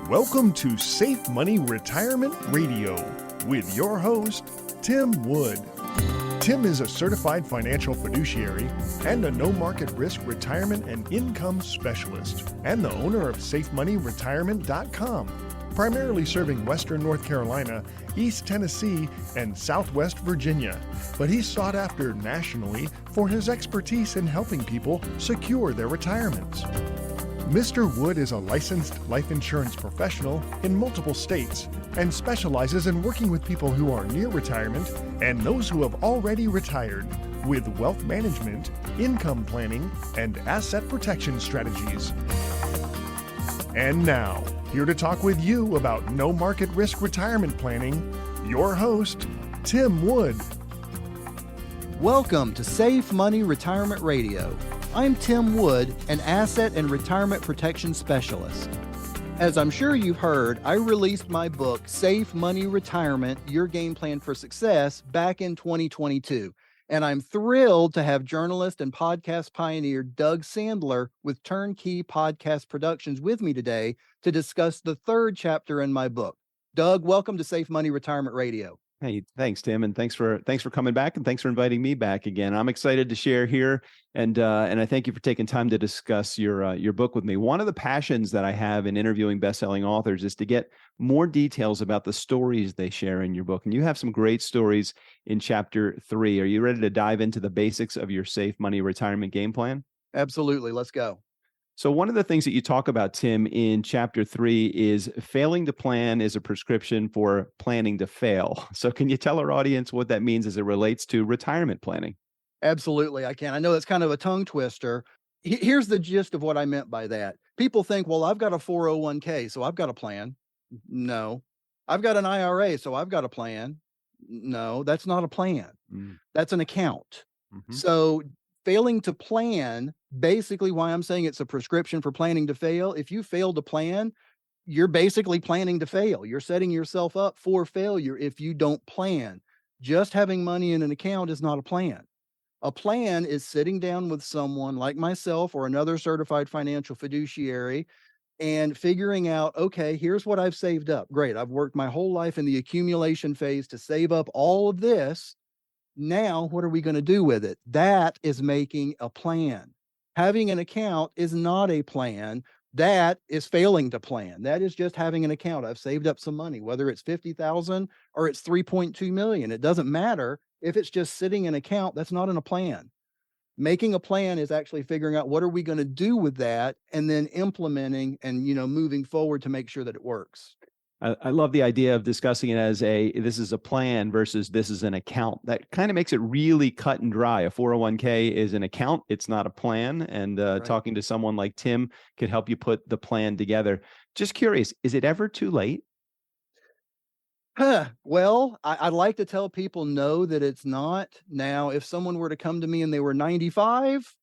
Welcome to Safe Money Retirement Radio with your host, Tim Wood. Tim is a certified financial fiduciary and a no-market risk retirement and income specialist, and the owner of SafeMoneyRetirement.com, primarily serving Western North Carolina, East Tennessee, and Southwest Virginia. But he's sought after nationally for his expertise in helping people secure their retirements. Mr. Wood is a licensed life insurance professional in multiple states and specializes in working with people who are near retirement and those who have already retired with wealth management, income planning, and asset protection strategies. And now, here to talk with you about no market risk retirement planning, your host, Tim Wood. Welcome to Safe Money Retirement Radio. I'm Tim Wood, an asset and retirement protection specialist. As I'm sure you've heard, I released my book, Safe Money Retirement, Your Game Plan for Success, back in 2022. And I'm thrilled to have journalist and podcast pioneer Doug Sandler with Turnkey Podcast Productions with me today to discuss the third chapter in my book. Doug, welcome to Safe Money Retirement Radio. Hey, thanks, Tim, and thanks for coming back, and thanks for inviting me back again. I'm excited to share here, and I thank you for taking time to discuss your book with me. One of the passions that I have in interviewing best-selling authors is to get more details about the stories they share in your book, and you have some great stories in Chapter 3. Are you ready to dive into the basics of your safe money retirement game plan? Absolutely. Let's go. So one of the things that you talk about, Tim, in Chapter 3 is failing to plan is a prescription for planning to fail. So can you tell our audience what that means as it relates to retirement planning? Absolutely, I can. I know it's kind of a tongue twister. Here's the gist of what I meant by that. People think, well, I've got a 401k, so I've got a plan. No. I've got an IRA, so I've got a plan. No, that's not a plan. That's an account. So failing to plan, basically why I'm saying it's a prescription for planning to fail. If you fail to plan, you're basically planning to fail. You're setting yourself up for failure if you don't plan. Just having money in an account is not a plan. A plan is sitting down with someone like myself or another certified financial fiduciary and figuring out, okay, here's what I've saved up. Great. I've worked my whole life in the accumulation phase to save up all of this. Now, what are we going to do with it? That is making a plan. Having an account is not a plan. That is failing to plan. That is just having an account. I've saved up some money, whether it's 50,000 or it's 3.2 million. It doesn't matter. If it's just sitting in an account, that's not in a plan. Making a plan is actually figuring out what are we going to do with that and then implementing and, moving forward to make sure that it works. I love the idea of discussing it as this is a plan versus this is an account. That kind of makes it really cut and dry. A 401k is an account. It's not a plan. And Right. Talking to someone like Tim could help you put the plan together. Just curious, is it ever too late? Well, I'd like to tell people no, that it's not. Now, if someone were to come to me and they were 95,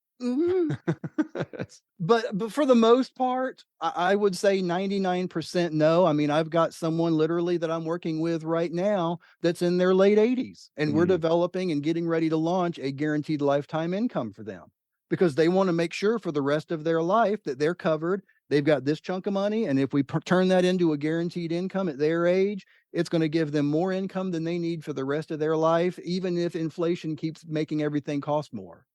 but for the most part, I would say 99% no. I mean, I've got someone literally that I'm working with right now that's in their late 80s, and we're developing and getting ready to launch a guaranteed lifetime income for them because they want to make sure for the rest of their life that they're covered. They've got this chunk of money, and if we turn that into a guaranteed income at their age, it's going to give them more income than they need for the rest of their life, even if inflation keeps making everything cost more.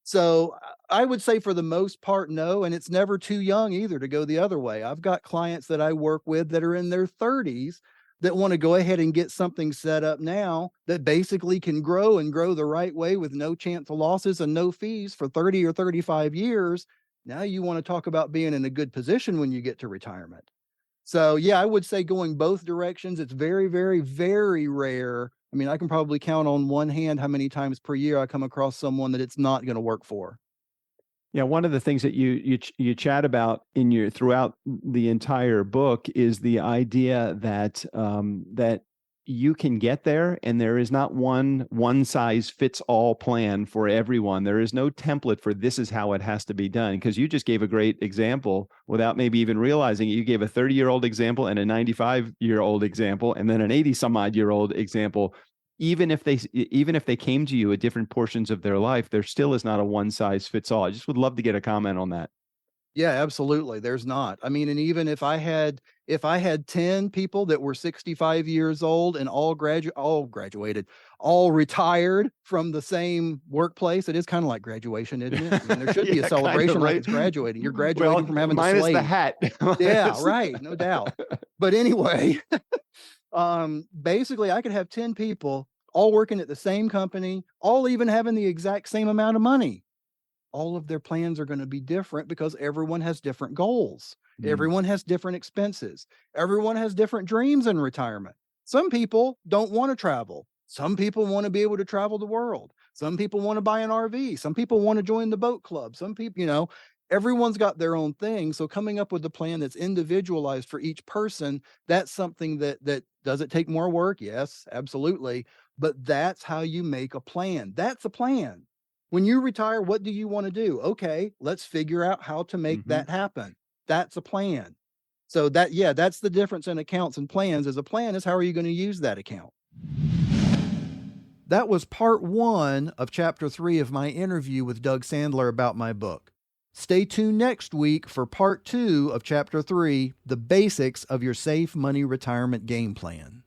So I would say for the most part, no, and it's never too young either to go the other way. I've got clients that I work with that are in their 30s that want to go ahead and get something set up now that basically can grow and grow the right way with no chance of losses and no fees for 30 or 35 years. Now you want to talk about being in a good position when you get to retirement. So yeah, I would say going both directions. It's very, very, very rare. I mean, I can probably count on one hand how many times per year I come across someone that it's not going to work for. Yeah, one of the things that you chat about throughout the entire book is the idea that that you can get there, and there is not one size fits all plan for everyone. There is no template for this is how it has to be done, because you just gave a great example without maybe even realizing it. You gave a 30-year-old example and a 95-year-old example, and then an 80-some-odd-year-old example. Even if they came to you at different portions of their life, there still is not a one size fits all. I just would love to get a comment on that. Yeah, absolutely. There's not. I mean, and even if I had 10 people that were 65 years old and all graduated, all retired from the same workplace, it is kind of like graduation, isn't it? I mean, there should be a Yeah, kind of, celebration like right? it's graduating. You're Well, graduating from having to minus the slave. hat. Yeah, Minus- right, no doubt. But anyway, basically I could have 10 people all working at the same company, all even having the exact same amount of money. All of their plans are going to be different because everyone has different goals. Mm. Everyone has different expenses. Everyone has different dreams in retirement. Some people don't want to travel. Some people want to be able to travel the world. Some people want to buy an RV. Some people want to join the boat club. Some people, everyone's got their own thing. So coming up with a plan that's individualized for each person, that's something that does it take more work? Yes, absolutely. But that's how you make a plan. That's a plan. When you retire, what do you want to do? Okay, let's figure out how to make that happen. That's a plan. So that's the difference in accounts and plans. As a plan is how are you going to use that account? That was part 1 of chapter 3 of my interview with Doug Sandler about my book. Stay tuned next week for part 2 of chapter 3, the basics of your safe money retirement game plan.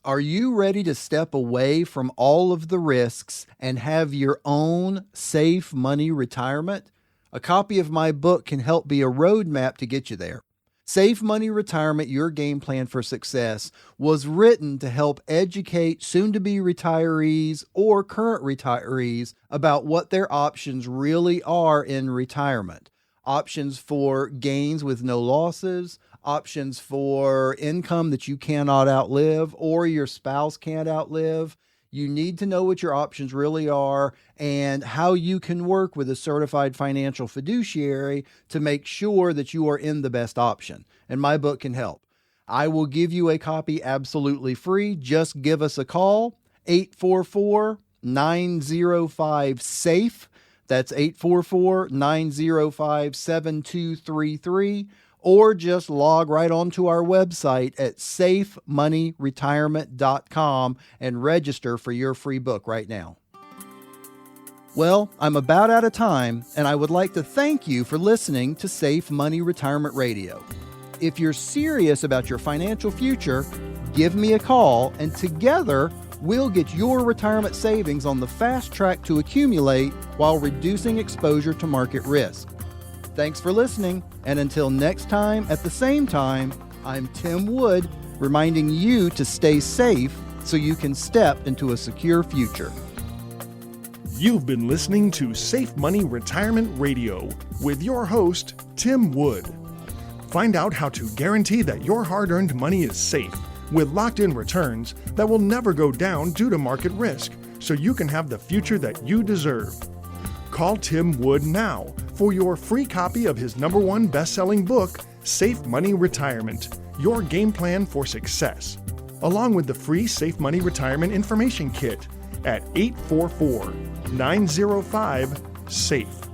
Are you ready to step away from all of the risks and have your own safe money retirement? A copy of my book can help be a roadmap to get you there. Safe Money Retirement, Your Game Plan for Success was written to help educate soon-to-be retirees or current retirees about what their options really are in retirement. Options for gains with no losses, options for income that you cannot outlive or your spouse can't outlive. You need to know what your options really are and how you can work with a certified financial fiduciary to make sure that you are in the best option. And my book can help. I will give you a copy absolutely free. Just give us a call, 844-905-SAFE. That's 844-905-7233. Or just log right onto our website at safemoneyretirement.com and register for your free book right now. Well, I'm about out of time, and I would like to thank you for listening to Safe Money Retirement Radio. If you're serious about your financial future, give me a call, and together we'll get your retirement savings on the fast track to accumulate while reducing exposure to market risk. Thanks for listening, and until next time at the same time, I'm Tim Wood, reminding you to stay safe so you can step into a secure future. You've been listening to Safe Money Retirement Radio with your host, Tim Wood. Find out how to guarantee that your hard-earned money is safe with locked-in returns that will never go down due to market risk, so you can have the future that you deserve. Call Tim Wood now for your free copy of his #1 best-selling book, Safe Money Retirement, Your Game Plan for Success, along with the free Safe Money Retirement Information Kit at 844-905-SAFE.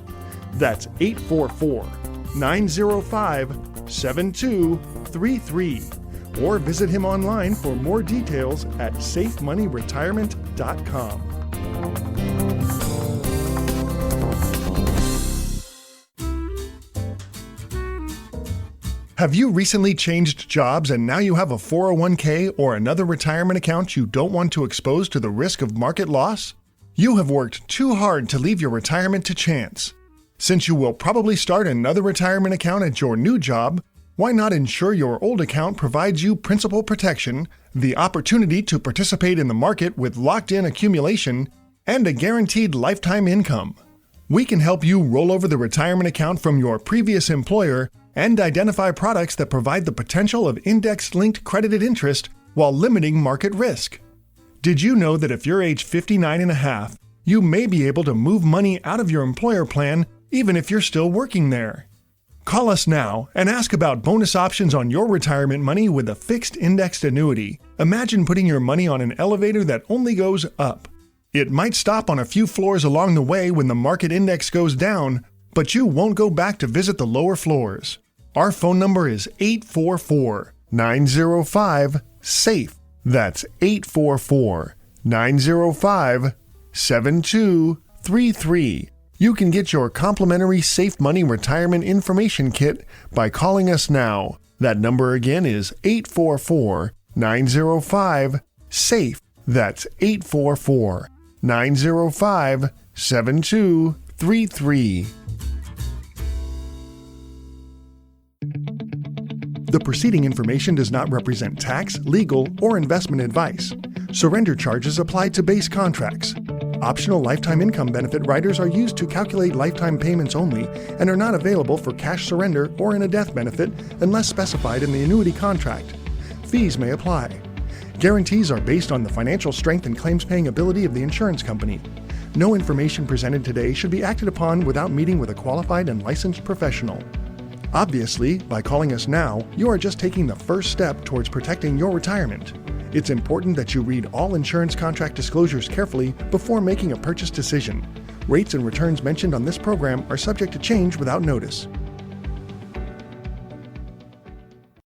That's 844-905-7233. Or visit him online for more details at safemoneyretirement.com. Have you recently changed jobs and now you have a 401k or another retirement account you don't want to expose to the risk of market loss? You have worked too hard to leave your retirement to chance. Since you will probably start another retirement account at your new job, why not ensure your old account provides you principal protection, the opportunity to participate in the market with locked-in accumulation, and a guaranteed lifetime income? We can help you roll over the retirement account from your previous employer and identify products that provide the potential of index-linked credited interest while limiting market risk. Did you know that if you're age 59 and a half, you may be able to move money out of your employer plan even if you're still working there? Call us now and ask about bonus options on your retirement money with a fixed indexed annuity. Imagine putting your money on an elevator that only goes up. It might stop on a few floors along the way when the market index goes down, but you won't go back to visit the lower floors. Our phone number is 844-905-SAFE. That's 844-905-7233. You can get your complimentary Safe Money Retirement Information Kit by calling us now. That number again is 844-905-SAFE. That's 844-905-7233. The preceding information does not represent tax, legal, or investment advice. Surrender charges apply to base contracts. Optional lifetime income benefit riders are used to calculate lifetime payments only and are not available for cash surrender or in a death benefit unless specified in the annuity contract. Fees may apply. Guarantees are based on the financial strength and claims-paying ability of the insurance company. No information presented today should be acted upon without meeting with a qualified and licensed professional. Obviously, by calling us now, you are just taking the first step towards protecting your retirement. It's important that you read all insurance contract disclosures carefully before making a purchase decision. Rates and returns mentioned on this program are subject to change without notice.